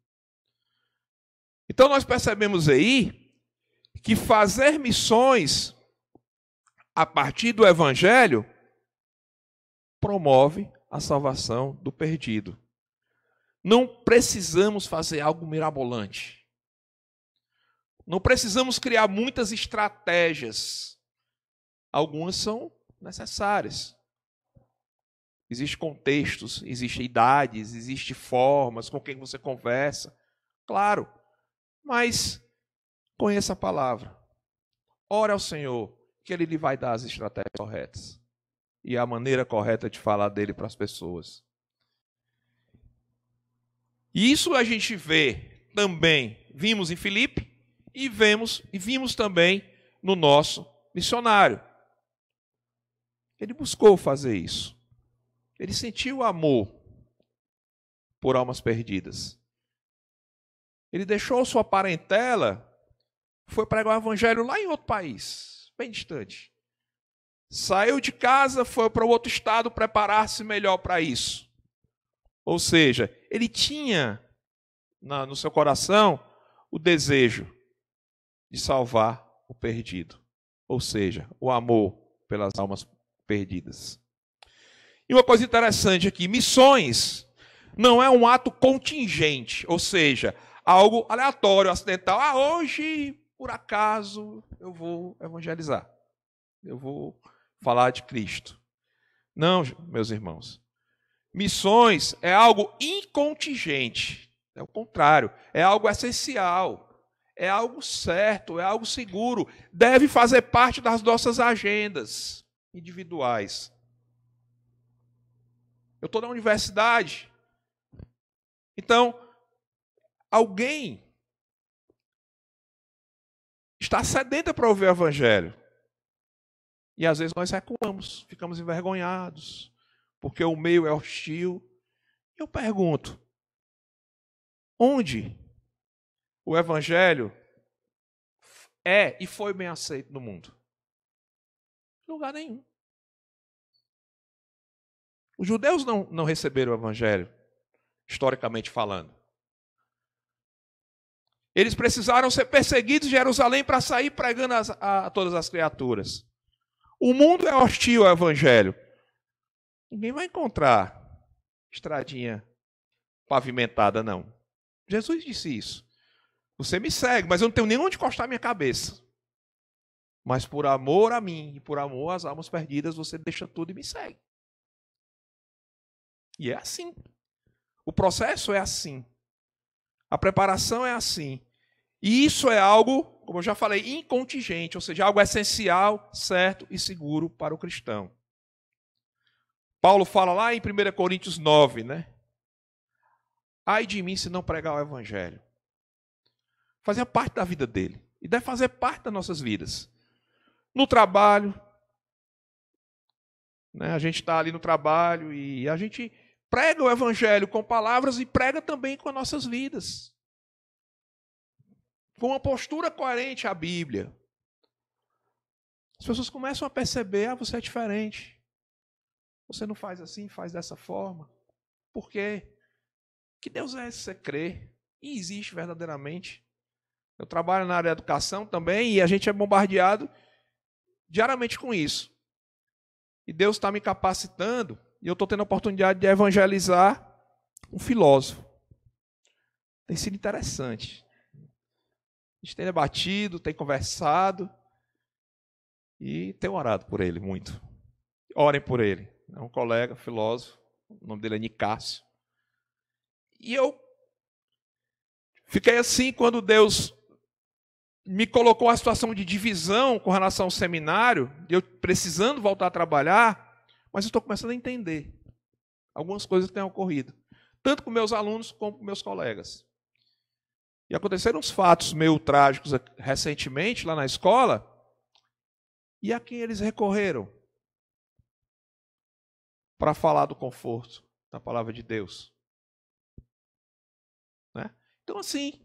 Então nós percebemos aí que fazer missões a partir do Evangelho promove a salvação do perdido. Não precisamos fazer algo mirabolante. Não precisamos criar muitas estratégias. Algumas são necessárias. Existem contextos, existem idades, existem formas com quem você conversa. Claro, mas conheça a palavra. Ore ao Senhor, que Ele lhe vai dar as estratégias corretas. E a maneira correta de falar dele para as pessoas. E isso a gente vê também, vimos em Filipe e vimos também no nosso missionário. Ele buscou fazer isso. Ele sentiu amor por almas perdidas. Ele deixou sua parentela, foi pregar o evangelho lá em outro país, bem distante. Saiu de casa, foi para outro estado preparar-se melhor para isso. Ou seja, ele tinha no seu coração o desejo de salvar o perdido. Ou seja, o amor pelas almas perdidas. E uma coisa interessante aqui, missões não é um ato contingente, ou seja, algo aleatório, acidental. Hoje, por acaso, eu vou evangelizar. Eu vou falar de Cristo. Não, meus irmãos. Missões é algo incontingente. É o contrário. É algo essencial. É algo certo. É algo seguro. Deve fazer parte das nossas agendas individuais. Eu estou na universidade. Então, alguém está sedenta para ouvir o evangelho. E às vezes nós recuamos, ficamos envergonhados, porque o meio é hostil. Eu pergunto, onde o evangelho é e foi bem aceito no mundo? Em lugar nenhum. Os judeus não receberam o evangelho, historicamente falando. Eles precisaram ser perseguidos de Jerusalém para sair pregando a todas as criaturas. O mundo é hostil ao evangelho. Ninguém vai encontrar estradinha pavimentada, não. Jesus disse isso. Você me segue, mas eu não tenho nem onde encostar minha cabeça. Mas por amor a mim e por amor às almas perdidas, você deixa tudo e me segue. E é assim. O processo é assim. A preparação é assim. E isso é algo, como eu já falei, incontingente, ou seja, algo essencial, certo e seguro para o cristão. Paulo fala lá em 1 Coríntios 9, né? Ai de mim se não pregar o evangelho. Fazia parte da vida dele. E deve fazer parte das nossas vidas. No trabalho, né? A gente está ali no trabalho e a gente prega o evangelho com palavras e prega também com as nossas vidas. Com uma postura coerente à Bíblia. As pessoas começam a perceber, você é diferente. Você não faz assim, faz dessa forma. Por quê? Que Deus é esse que você crê e existe verdadeiramente. Eu trabalho na área da educação também e a gente é bombardeado diariamente com isso. E Deus está me capacitando e eu estou tendo a oportunidade de evangelizar um filósofo. Tem sido interessante. A gente tem debatido, tem conversado e tem orado por ele muito. Orem por ele. É um colega, filósofo, o nome dele é Nicásio. E eu fiquei assim quando Deus me colocou uma situação de divisão com relação ao seminário, eu precisando voltar a trabalhar, mas eu estou começando a entender algumas coisas que têm ocorrido, tanto com meus alunos como com meus colegas. E aconteceram uns fatos meio trágicos recentemente lá na escola, e a quem eles recorreram para falar do conforto da palavra de Deus. Né? Então, assim,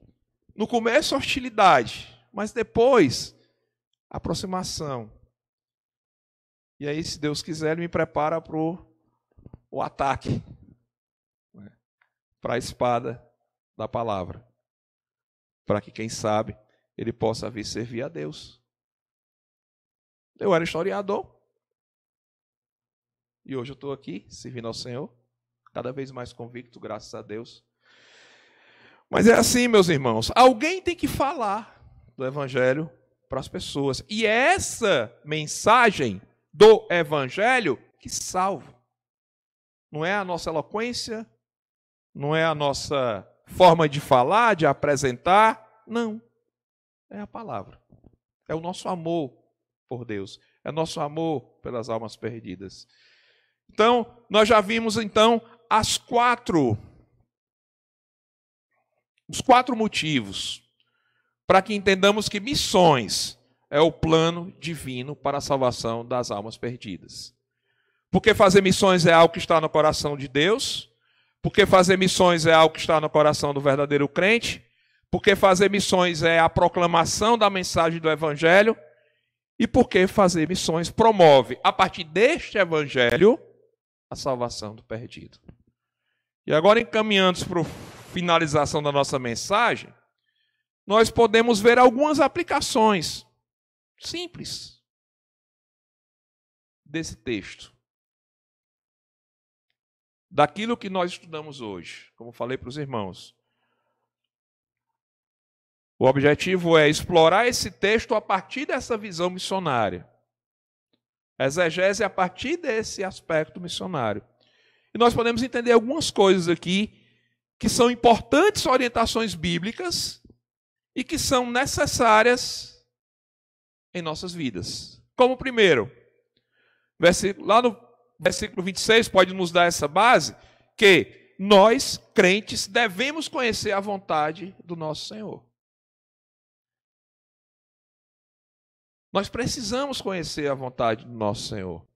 no começo, hostilidade, mas depois, aproximação. E aí, se Deus quiser, Ele me prepara para o ataque. para a espada da palavra, para que, quem sabe, ele possa vir servir a Deus. Eu era historiador, e hoje eu estou aqui, servindo ao Senhor, cada vez mais convicto, graças a Deus. Mas é assim, meus irmãos, alguém tem que falar do Evangelho para as pessoas. E é essa mensagem do Evangelho que salva. Não é a nossa eloquência, não é a nossa forma de falar, de apresentar, não. É a palavra. É o nosso amor por Deus. É o nosso amor pelas almas perdidas. Então, nós já vimos então os quatro motivos para que entendamos que missões é o plano divino para a salvação das almas perdidas. Porque fazer missões é algo que está no coração de Deus. Porque fazer missões é algo que está no coração do verdadeiro crente. Porque fazer missões é a proclamação da mensagem do Evangelho. E porque fazer missões promove, a partir deste Evangelho, a salvação do perdido. E agora, encaminhando para a finalização da nossa mensagem, nós podemos ver algumas aplicações simples desse texto. Daquilo que nós estudamos hoje, como falei para os irmãos. O objetivo é explorar esse texto a partir dessa visão missionária. Exegese a partir desse aspecto missionário. E nós podemos entender algumas coisas aqui que são importantes orientações bíblicas e que são necessárias em nossas vidas. Como primeiro, lá no versículo 26 pode nos dar essa base, que nós, crentes, devemos conhecer a vontade do nosso Senhor. Nós precisamos conhecer a vontade do nosso Senhor.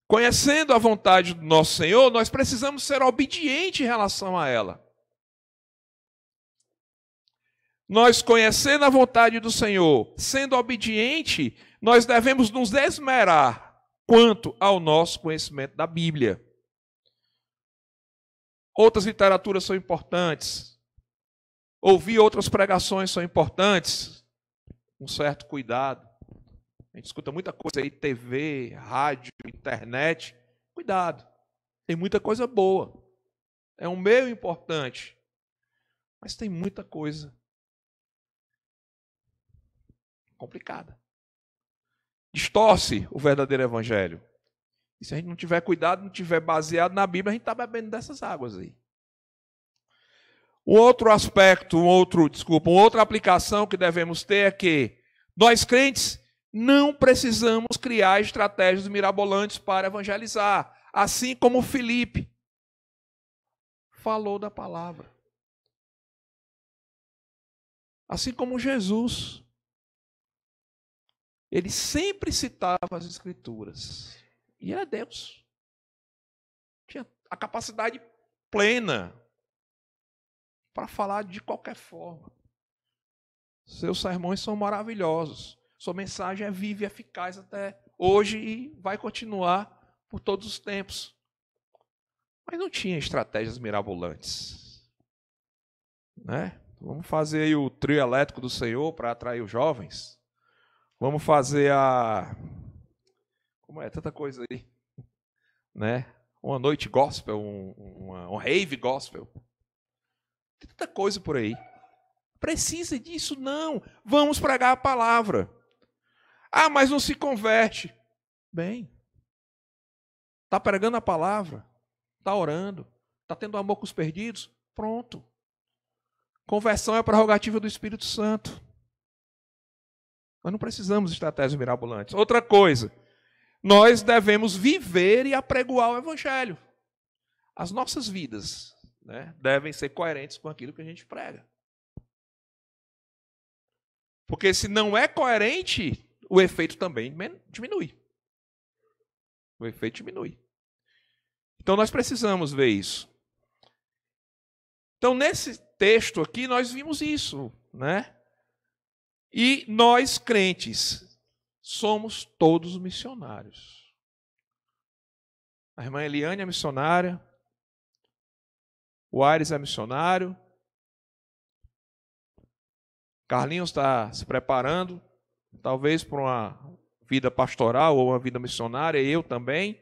Conhecendo a vontade do nosso Senhor, nós precisamos ser obedientes em relação a ela. Nós, conhecendo a vontade do Senhor, sendo obediente, nós devemos nos esmerar quanto ao nosso conhecimento da Bíblia. Outras literaturas são importantes. Ouvir outras pregações são importantes. Um certo cuidado. A gente escuta muita coisa aí, TV, rádio, internet. Cuidado. Tem muita coisa boa. É um meio importante. Mas tem muita coisa complicada. Distorce o verdadeiro evangelho. E se a gente não tiver cuidado, não tiver baseado na Bíblia, a gente está bebendo dessas águas aí. Um outro aspecto, uma outra aplicação que devemos ter é que nós, crentes, não precisamos criar estratégias mirabolantes para evangelizar, assim como Filipe falou da palavra. Assim como Jesus. Ele sempre citava as Escrituras. E era Deus. Tinha a capacidade plena para falar de qualquer forma. Seus sermões são maravilhosos. Sua mensagem é viva e eficaz até hoje e vai continuar por todos os tempos. Mas não tinha estratégias mirabolantes. Né? Vamos fazer aí o trio elétrico do Senhor para atrair os jovens. Vamos fazer como é? Tanta coisa aí. Né? Uma noite gospel, um rave gospel. Tem tanta coisa por aí. Precisa disso? Não. Vamos pregar a palavra. Ah, mas não se converte. Bem, está pregando a palavra, está orando, está tendo amor com os perdidos? Pronto. Conversão é prerrogativa do Espírito Santo. Nós não precisamos de estratégias mirabolantes. Outra coisa, nós devemos viver e apregoar o Evangelho. As nossas vidas, né, devem ser coerentes com aquilo que a gente prega. Porque se não é coerente, o efeito também diminui. O efeito diminui. Então nós precisamos ver isso. Então nesse texto aqui nós vimos isso, né? E nós, crentes, somos todos missionários. A irmã Eliane é missionária, O Aires é missionário. Carlinhos está se preparando, talvez para uma vida pastoral ou uma vida missionária, eu também.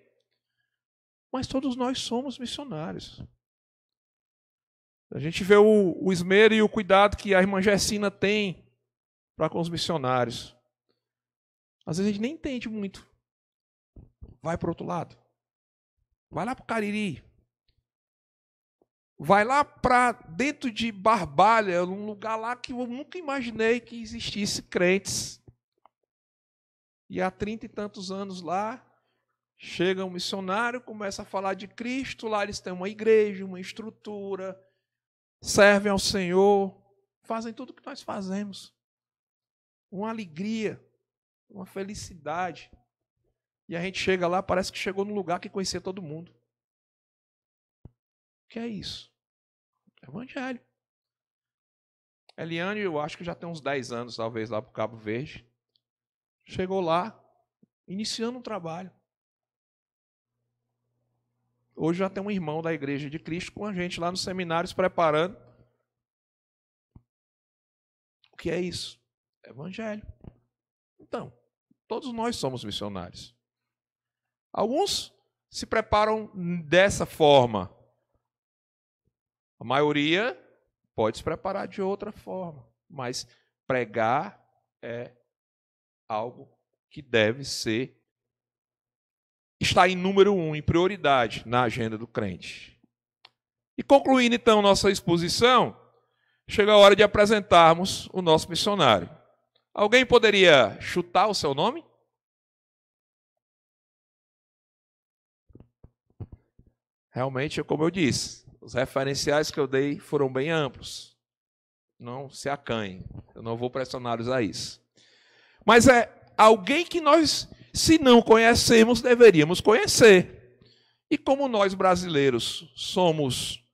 Mas todos nós somos missionários. A gente vê o esmero e o cuidado que a irmã Gessina tem para com os missionários. Às vezes a gente nem entende muito. Vai para o outro lado. Vai lá para o Cariri. Vai lá para dentro de Barbalha, um lugar lá que eu nunca imaginei que existisse crentes. E há 30 e tantos anos lá, chega um missionário, começa a falar de Cristo, lá eles têm uma igreja, uma estrutura, servem ao Senhor, fazem tudo o que nós fazemos. Uma alegria, uma felicidade. E a gente chega lá, parece que chegou num lugar que conhecia todo mundo. O que é isso? Evangelho. Eliane, eu acho que já tem uns 10 anos, talvez, lá para o Cabo Verde. Chegou lá, iniciando um trabalho. Hoje já tem um irmão da Igreja de Cristo com a gente lá nos seminários preparando. O que é isso? Evangelho. Então, todos nós somos missionários. Alguns se preparam dessa forma. A maioria pode se preparar de outra forma. Mas pregar é algo que deve ser, está em número 1, em prioridade na agenda do crente. E concluindo então nossa exposição, chega a hora de apresentarmos o nosso missionário. Alguém poderia chutar o seu nome? Realmente, como eu disse, os referenciais que eu dei foram bem amplos. Não se acanhem, eu não vou pressioná-los a isso. Mas é alguém que nós, se não conhecemos, deveríamos conhecer. E como nós brasileiros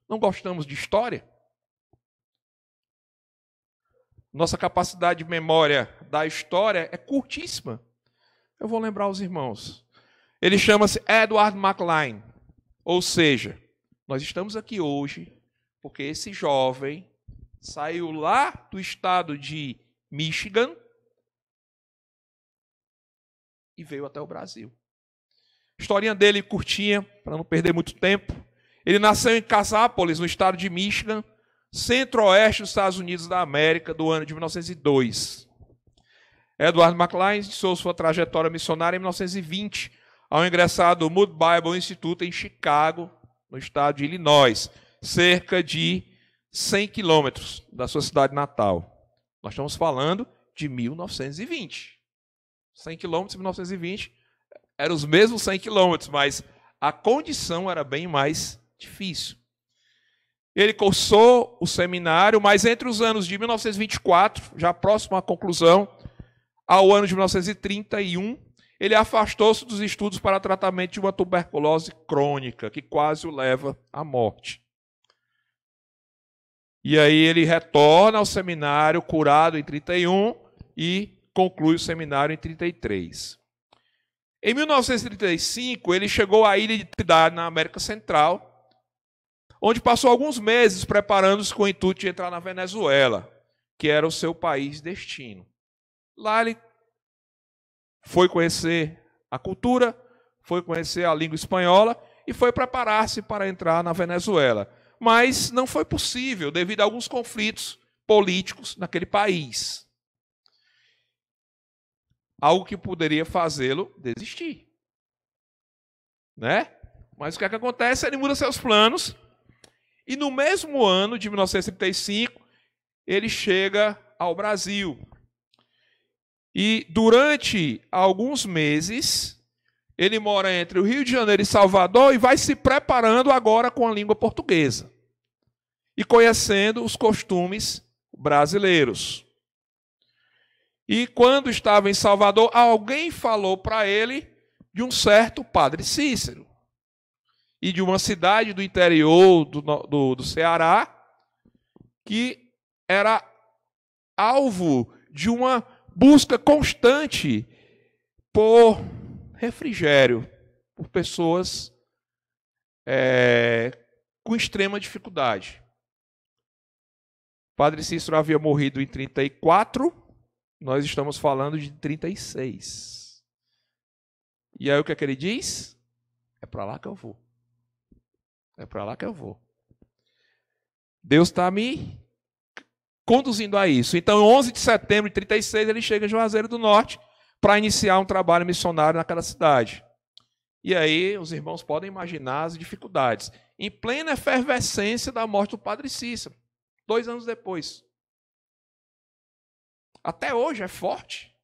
não gostamos de história, nossa capacidade de memória da história é curtíssima. Eu vou lembrar os irmãos. Ele chama-se Edward McLean. Ou seja, nós estamos aqui hoje porque esse jovem saiu lá do estado de Michigan e veio até o Brasil. A historinha dele curtinha, para não perder muito tempo. Ele nasceu em Cassápolis, no estado de Michigan, centro-oeste dos Estados Unidos da América, do ano de 1902. Edward McLean iniciou sua trajetória missionária em 1920, ao ingressar do Moody Bible Institute em Chicago, no estado de Illinois, cerca de 100 quilômetros da sua cidade natal. Nós estamos falando de 1920. 100 quilômetros em 1920 eram os mesmos 100 quilômetros, mas a condição era bem mais difícil. Ele cursou o seminário, mas entre os anos de 1924, já próximo à conclusão, ao ano de 1931, ele afastou-se dos estudos para tratamento de uma tuberculose crônica, que quase o leva à morte. E aí ele retorna ao seminário, curado em 31, e conclui o seminário em 33. Em 1935, ele chegou à ilha de Trinidad, na América Central, onde passou alguns meses preparando-se com o intuito de entrar na Venezuela, que era o seu país destino. Lá ele foi conhecer a cultura, foi conhecer a língua espanhola e foi preparar-se para entrar na Venezuela. Mas não foi possível devido a alguns conflitos políticos naquele país. Algo que poderia fazê-lo desistir. Né? Mas o que é que acontece? Ele muda seus planos e no mesmo ano de 1935 ele chega ao Brasil. E durante alguns meses, ele mora entre o Rio de Janeiro e Salvador e vai se preparando agora com a língua portuguesa. E conhecendo os costumes brasileiros. E quando estava em Salvador, alguém falou para ele de um certo Padre Cícero. E de uma cidade do interior do Ceará, que era alvo de uma busca constante por refrigério, por pessoas com extrema dificuldade. O Padre Cícero havia morrido em 34, nós estamos falando de 36. E aí o que é que ele diz? É para lá que eu vou. É para lá que eu vou. Deus está me conduzindo a isso. Então, 11 de setembro de 36, ele chega em Juazeiro do Norte para iniciar um trabalho missionário naquela cidade. E aí, os irmãos podem imaginar as dificuldades. Em plena efervescência da morte do Padre Cícero, 2 anos depois. Até hoje é forte.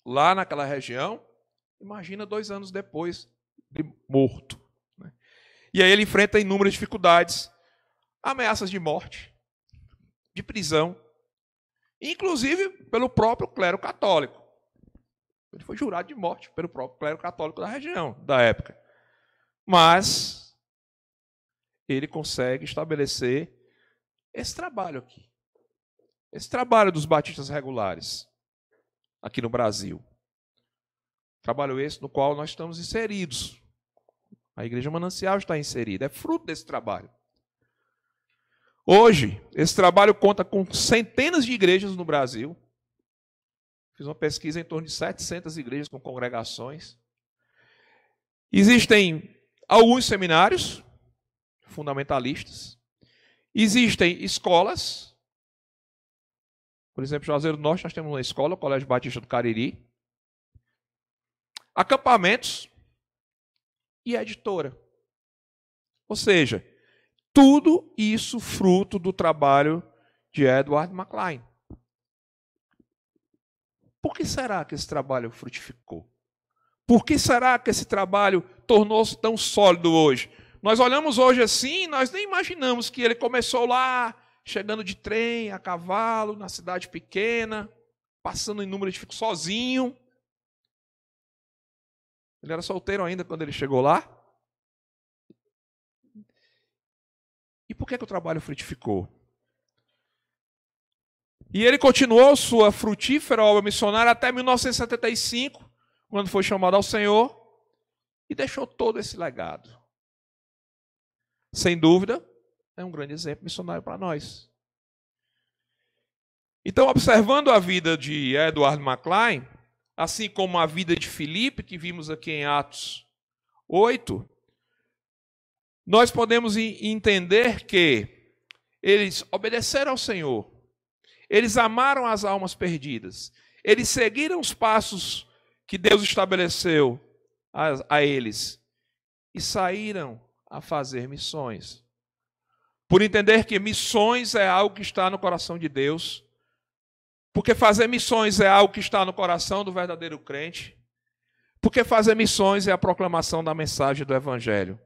Lá naquela região, imagina 2 anos depois de morto. E aí ele enfrenta inúmeras dificuldades, ameaças de morte, de prisão, inclusive pelo próprio clero católico. Ele foi jurado de morte pelo próprio clero católico da região, da época. Mas ele consegue estabelecer esse trabalho aqui. Esse trabalho dos batistas regulares aqui no Brasil. Trabalho esse no qual nós estamos inseridos. A Igreja Manancial está inserida. É fruto desse trabalho. Hoje, esse trabalho conta com centenas de igrejas no Brasil. Fiz uma pesquisa em torno de 700 igrejas com congregações. Existem alguns seminários fundamentalistas. Existem escolas. Por exemplo, em Juazeiro do Norte, nós temos uma escola, o Colégio Batista do Cariri. Acampamentos e editora. Ou seja, tudo isso fruto do trabalho de Edward McCline. Por que será que esse trabalho frutificou? Por que será que esse trabalho tornou-se tão sólido hoje? Nós olhamos hoje assim, nós nem imaginamos que ele começou lá, chegando de trem, a cavalo, na cidade pequena, passando inúmeras dificuldades, sozinho. Ele era solteiro ainda quando ele chegou lá. E por que o trabalho frutificou? E ele continuou sua frutífera obra missionária até 1975, quando foi chamado ao Senhor, e deixou todo esse legado. Sem dúvida, é um grande exemplo missionário para nós. Então, observando a vida de Edward McCline, assim como a vida de Filipe, que vimos aqui em Atos 8, nós podemos entender que eles obedeceram ao Senhor, eles amaram as almas perdidas, eles seguiram os passos que Deus estabeleceu a eles e saíram a fazer missões. Por entender que missões é algo que está no coração de Deus, porque fazer missões é algo que está no coração do verdadeiro crente, porque fazer missões é a proclamação da mensagem do Evangelho.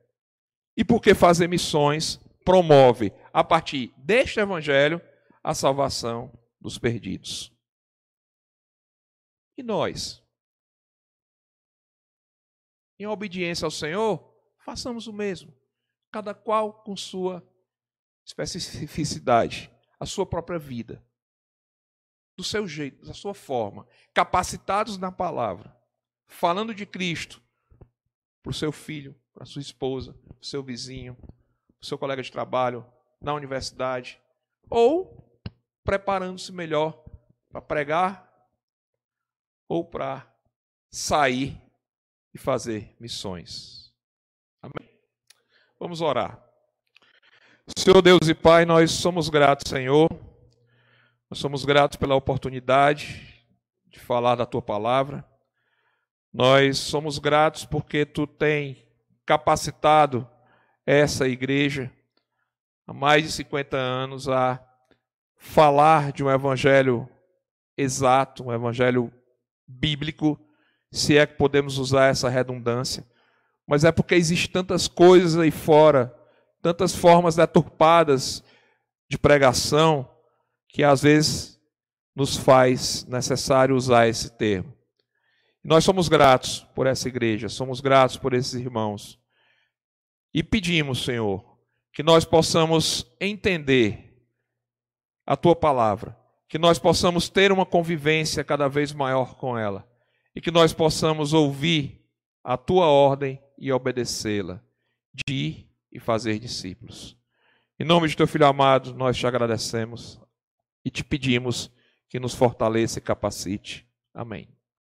E porque fazer missões promove, a partir deste Evangelho, a salvação dos perdidos. E nós? Em obediência ao Senhor, façamos o mesmo. Cada qual com sua especificidade, a sua própria vida. Do seu jeito, da sua forma. Capacitados na palavra. Falando de Cristo para o seu filho, para a sua esposa, para o seu vizinho, para o seu colega de trabalho, na universidade. Ou preparando-se melhor para pregar ou para sair e fazer missões. Amém? Vamos orar. Senhor Deus e Pai, nós somos gratos, Senhor. Nós somos gratos pela oportunidade de falar da Tua palavra. Nós somos gratos porque Tu tem capacitado essa igreja há mais de 50 anos a falar de um evangelho exato, um evangelho bíblico, se é que podemos usar essa redundância. Mas é porque existem tantas coisas aí fora, tantas formas deturpadas de pregação, que às vezes nos faz necessário usar esse termo. Nós somos gratos por essa igreja, somos gratos por esses irmãos. E pedimos, Senhor, que nós possamos entender a Tua palavra, que nós possamos ter uma convivência cada vez maior com ela, e que nós possamos ouvir a Tua ordem e obedecê-la, de ir e fazer discípulos. Em nome de teu Filho amado, nós te agradecemos e te pedimos que nos fortaleça e capacite. Amém.